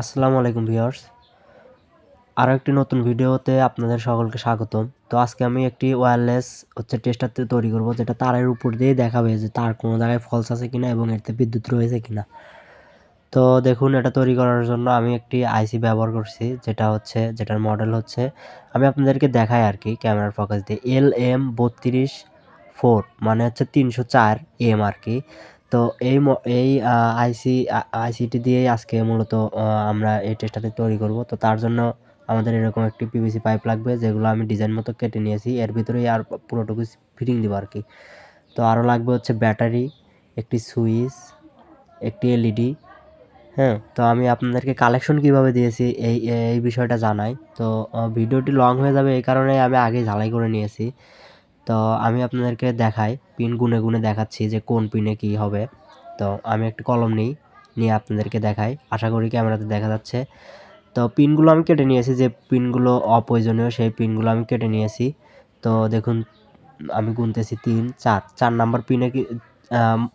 আসসালামু আলাইকুম ভিউয়ার্স। আরও একটি নতুন ভিডিওতে আপনাদের সকলকে স্বাগতম। তো আজকে আমি একটি ওয়্যারলেস টেস্টার তৈরি করব, যেটা তারের উপর দিয়ে দেখাবে যে তার কোনো জায়গায় ফলস আছে কিনা এবং এতে বিদ্যুৎ রয়েছে কিনা। তো দেখুন, এটা তৈরি করার জন্য আমি একটি আইসি ব্যবহার করছি, যেটার মডেল হচ্ছে, আমি আপনাদেরকে দেখাই আর কি ক্যামেরার ফোকাস দিয়ে, LM32 4, মানে হচ্ছে 304M আর কি। তো এই আইসিটি দিয়েই আজকে মূলত আমরা এই টেস্টারটি তৈরি করব। তো তার জন্য আমাদের এরকম একটি পিভিসি পাইপ লাগবে, যেগুলো আমি ডিজাইন মতো কেটে নিয়েছি। এর ভিতরেই আর পুরোটুকু ফিটিং দিব আর কি। তো আরও লাগবে হচ্ছে ব্যাটারি, একটি সুইচ, একটি এলইডি। হ্যাঁ, তো আমি আপনাদেরকে কালেকশন কিভাবে দিয়েছি এই বিষয়টা জানাই। তো ভিডিওটি লং হয়ে যাবে, এই কারণে আমি আগেই ঝালাই করে নিয়েছি। তো আমি আপনাদেরকে দেখাই, পিন গুনে গুনে দেখাচ্ছি যে কোন পিনে কি হবে। তো আমি একটি কলম নিয়ে আপনাদেরকে দেখাই, আশা করি ক্যামেরাতে দেখা যাচ্ছে। তো পিনগুলো আমি কেটে নিয়েছি, যে পিনগুলো অপ্রয়োজনীয় সেই পিনগুলো আমি কেটে নিয়েছি। তো দেখুন, আমি গুনতেছি 3, 4 নাম্বার পিনে কি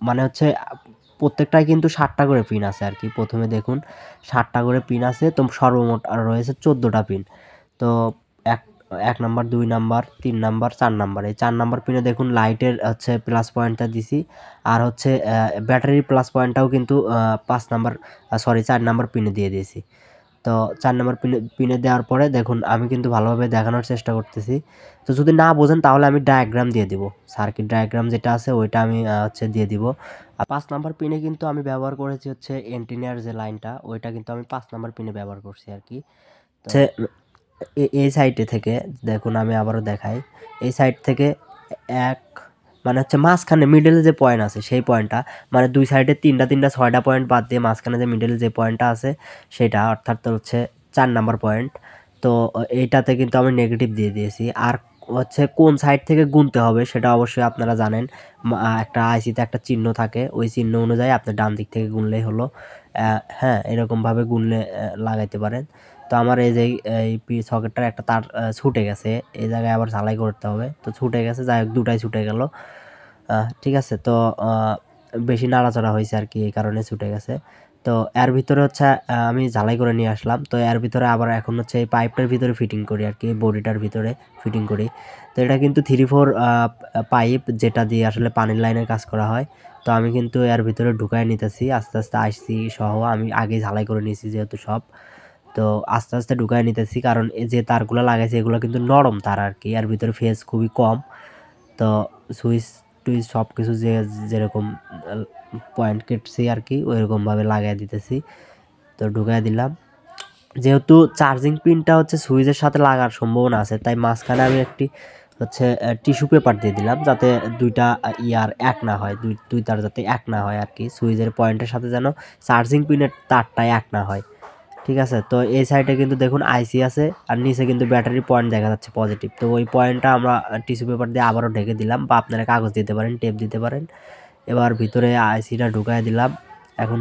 মানে হচ্ছে প্রত্যেকটাই কিন্তু 7টা করে পিন আছে আর কি। প্রথমে দেখুন 7টা করে পিন আছে, তো সর্বমোট আর রয়েছে 14টা পিন। তো এক নাম্বার, 2 নাম্বার, 3 নাম্বার, 4 নাম্বার, এই 4 নাম্বার পিনে দেখুন লাইটের প্লাস পয়েন্টটা দিছি। আর ব্যাটারির প্লাস পয়েন্টটাও কিন্তু 4 নাম্বার পিনে দিয়ে দিয়েছি। তো 4 নাম্বার পিনে দেওয়ার পরে দেখুন, আমি কিন্তু ভালোভাবে দেখানোর চেষ্টা করতেছি। তো যদি না বোঝেন তাহলে আমি ডায়াগ্রাম দিয়ে দিব, সার্কিট ডায়াগ্রাম যেটা আছে ওইটা আমি দিয়ে দিব। আর 5 নাম্বার পিনে কিন্তু আমি ব্যবহার করেছি এন্টিনার যে লাইনটা, ওইটা কিন্তু আমি 5 নাম্বার পিনে ব্যবহার করছি আর কি। তো এই সাইডে থেকে দেখুন, আমি আবারও দেখাই, এই সাইড থেকে এক, মানে মাঝখানে মিডল যে পয়েন্ট আছে সেই পয়েন্টটা, মানে দুই সাইডে 6টা পয়েন্ট বাদ দিয়ে মাঝখানে যে মিডল যে পয়েন্টটা আছে সেটা, অর্থাৎ 4 নাম্বার পয়েন্ট। তো এইটাতে কিন্তু আমি নেগেটিভ দিয়ে দিয়েছি। আর কোন সাইড থেকে গুনতে হবে সেটা অবশ্যই আপনারা জানেন, একটা আইসিতে একটা চিহ্ন থাকে, ওই চিহ্ন অনুযায়ী আপনি ডান দিক থেকে গুনলেই হলো। হ্যাঁ, এরকমভাবে গুনলে লাগাইতে পারেন। তো আমার এই যে এই সকেটটার একটা তার ছুটে গেছে, এই জায়গায় আবার ঝালাই করতে হবে। তো ছুটে গেছে, যাই হোক, দুটাই ছুটে গেল। ঠিক আছে, তো বেশি নাড়াচাড়া হয়েছে আর কি, এই কারণে ছুটে গেছে। তো এর ভিতরে আমি ঝালাই করে নিয়ে আসলাম। তো এর ভিতরে আবার এখন এই পাইপটার ভিতরে ফিটিং করি আর কি, বডিটার ভিতরে ফিটিং করি। তো এটা কিন্তু 3-4 পাইপ, যেটা দিয়ে আসলে পানির লাইনের কাজ করা হয়। তো আমি কিন্তু এর ভিতরে ঢুকায় নিতেছি আস্তে আস্তে, আইসি সহ আমি আগে ঝালাই করে নিয়েছি যেহেতু সব। তো আস্তে আস্তে ঢুকায় নিতেছি, কারণ এই যে তারগুলো লাগাইছি এগুলো কিন্তু নরম তার আর কি, এর ভিতরে ফেজ খুবই কম। তো সুইচ টুইচ সব কিছু যেরকম পয়েন্ট কেটেছি আর কি, ওইরকমভাবে লাগাই দিতেছি। তো ঢুকাই দিলাম। যেহেতু চার্জিং পিনটা সুইচের সাথে লাগার সম্ভাবনা আছে, তাই মাঝখানে আমি একটি টিস্যু পেপার দিয়ে দিলাম, যাতে দুইটা ইয়ার এক না হয়, দুই তার যাতে এক না হয় আর কি, সুইচের পয়েন্টের সাথে যেন চার্জিং পিনের তারটা এক না হয়। ঠিক আছে, তো এই সাইডে কিন্তু দেখুন আইসি আছে, আর নিচে কিন্তু ব্যাটারি পয়েন্ট দেখা যাচ্ছে পজিটিভ। তো ওই পয়েন্টটা আমরা টিস্যু পেপার দিয়ে আবারও ঢেকে দিলাম, বা আপনারা কাগজ দিতে পারেন, টেপ দিতে পারেন। এবার ভিতরে আইসিটা ঢুকায় দিলাম। এখন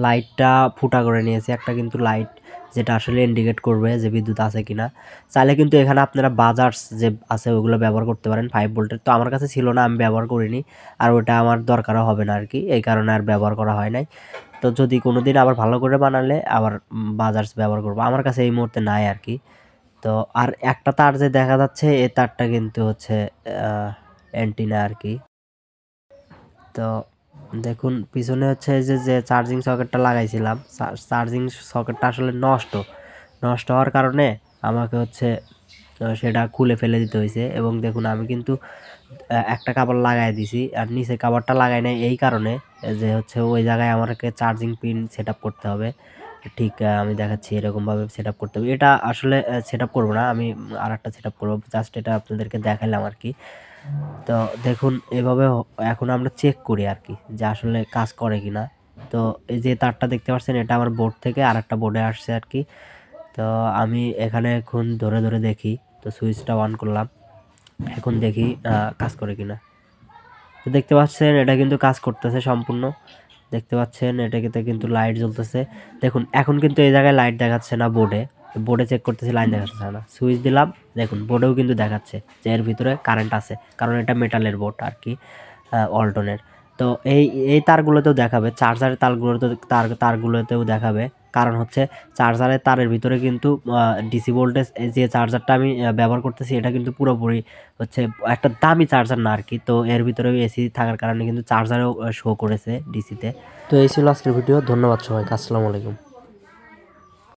লাইটটা ফুটা করে নিয়েছি একটা, কিন্তু লাইট যেটা আসলে ইন্ডিকেট করবে যে বিদ্যুৎ আছে কিনা। চাইলে কিন্তু এখানে আপনারা বাজার্স যে আছে ওগুলো ব্যবহার করতে পারেন, 5 ভোল্টের। তো আমার কাছে ছিল না, আমি ব্যবহার করিনি, আর ওটা আমার দরকারও হবে না আর কি, এই কারণে আর ব্যবহার করা হয় নাই। তো যদি কোনোদিন আবার ভালো করে বানালে আবার বাজার্স ব্যবহার করবো, আমার কাছে এই মুহূর্তে নাই আর কি। তো আর একটা তার যে দেখা যাচ্ছে, এই তারটা কিন্তু অ্যান্টিনা আর কি। তো দেখুন পিছনে যে চার্জিং সকেটটা লাগাইছিলাম, চার্জিং সকেটটা আসলে নষ্ট হওয়ার কারণে আমাকে সেটা খুলে ফেলে দিতে হয়েছে। এবং দেখুন, আমি কিন্তু একটা কাভার লাগাই দিছি, আর নিচে কাভারটা লাগাই নাই এই কারণে যে ওই জায়গায় আমাকে চার্জিং পিন সেট আপ করতে হবে। ঠিক আমি দেখাচ্ছি, এরকমভাবে সেট আপ করতে হবে। এটা আসলে সেট আপ করবো না, আমি আর একটা সেট আপ করবো, জাস্ট এটা আপনাদেরকে দেখালাম আর কি। তো দেখুন, এভাবে এখন আমরা চেক করি আর কি, যে আসলে কাজ করে কিনা। তো এই যে তারটা দেখতে পাচ্ছেন, এটা আমার বোর্ড থেকে আর একটা বোর্ডে আসছে আর কি। তো আমি এখানে এখন ধরে ধরে দেখি। তো সুইচটা অন করলাম, এখন দেখি কাজ করে কিনা। তো দেখতে পাচ্ছেন এটা কিন্তু কাজ করতেছে সম্পূর্ণ, দেখতে পাচ্ছেন এটাতে কিন্তু লাইট জ্বলতেছে। দেখুন এখন কিন্তু এই জায়গায় লাইট দেখাচ্ছে না, বোর্ডে চেক করতেছি, লাইন দেখাচ্ছে না। সুইচ দিলাম, দেখুন বোর্ডেও কিন্তু দেখাচ্ছে যে এর ভিতরে কারেন্ট আছে, কারণ এটা মেটালের বোর্ড আর কি, অল্টনের। তো এই এই তারগুলোতেও দেখাবে, চার্জারের তারগুলোতেও দেখাবে। কারণ হচ্ছে চার্জারের তারের ভিতরে কিন্তু ডিসি ভোল্টেজ যে চার্জারটা আমি ব্যবহার করতেছি এটা কিন্তু পুরোপুরি হচ্ছে একটা দামি চার্জার না আর কি। তো এর ভিতরে এসি থাকার কারণে কিন্তু চার্জারও শো করেছে ডিসিতে। তো এই ছিল আজকের ভিডিও। ধন্যবাদ সবাইকে। আসসালামু আলাইকুম।